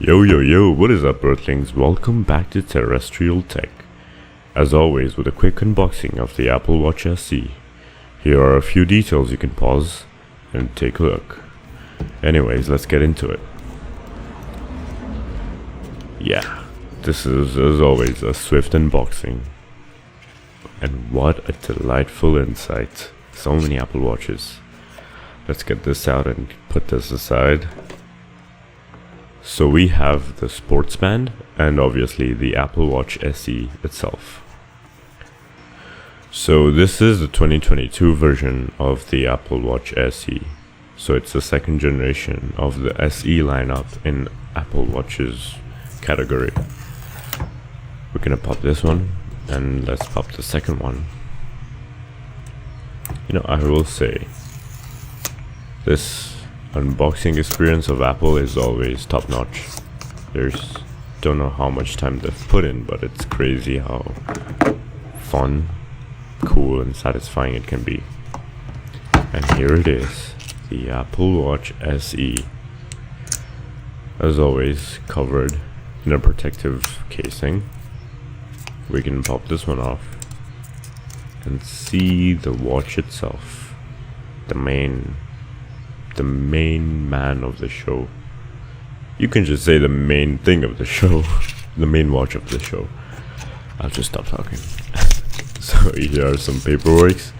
Yo, what is up, earthlings? Welcome back to Terrestrial Tech. As always, with a quick unboxing of the Apple Watch SE. Here are a few details you can pause and take a look. Anyways, let's get into it. Yeah, this is, as always, a swift unboxing. And what a delightful insight. So many Apple Watches. Let's get this out and put this aside. So we have the sports band and obviously the Apple Watch SE itself. So this is the 2022 version of the Apple Watch SE. So it's the second generation of the SE lineup in Apple Watches category. We're gonna pop this one and let's pop the second one. You know, I will say this unboxing experience of Apple is always top notch. Don't know how much time they've put in, but it's crazy how fun, cool and satisfying it can be. And here it is, the Apple Watch SE, as always covered in a protective casing. We can pop this one off and see the watch itself, the main man of the show. You can just say the main thing of the show, the main watch of the show. I'll just stop talking. So here are some paperworks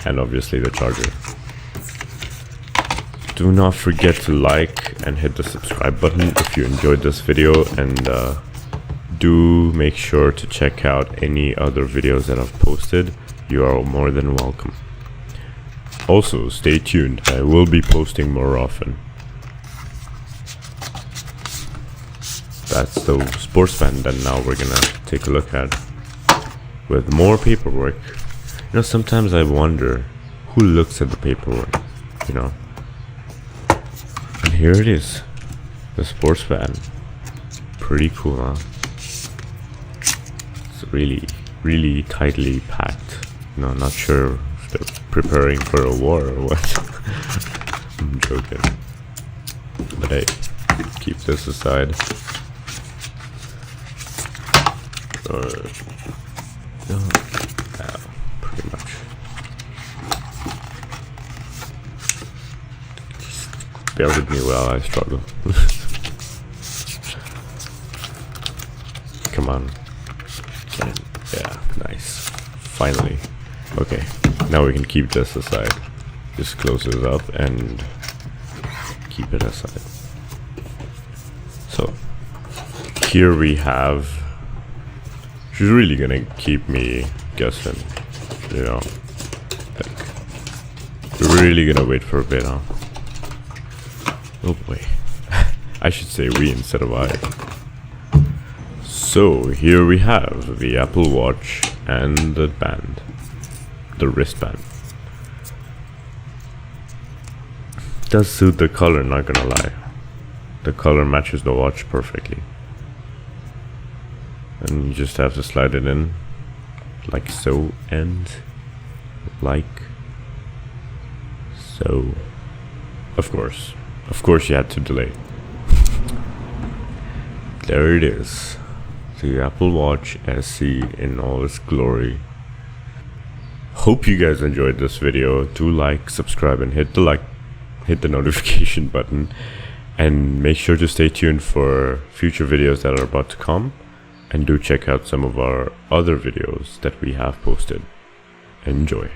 and obviously the charger. Do not forget to like and hit the subscribe button if you enjoyed this video, and do make sure to check out any other videos that I've posted. You are more than welcome. Also, stay tuned, I will be posting more often. That's the sports band that now we're gonna take a look at with more paperwork. You know, sometimes I wonder who looks at the paperwork, you know. And here it is, the sports band. Pretty cool, huh? It's really tightly packed. You know, not sure if they're preparing for a war or what. I'm joking. But hey, keep this aside. Yeah, pretty much. Just bear with me while I struggle. Come on. Get it. Yeah, nice. Finally. Okay, now we can keep this aside. Just close this up and keep it aside. So here we have, she's really gonna keep me guessing, you know, like, we're really gonna wait for a bit, huh? Oh boy. I should say we instead of I. So here we have the Apple Watch and the band. The wristband. Does suit the color, not gonna lie. The color matches the watch perfectly. And you just have to slide it in like so, and like so. Of course you had to delay. There it is, the Apple Watch SE in all its glory. Hope you guys enjoyed this video. Do like, subscribe and hit the notification button, and make sure to stay tuned for future videos that are about to come, and do check out some of our other videos that we have posted. Enjoy.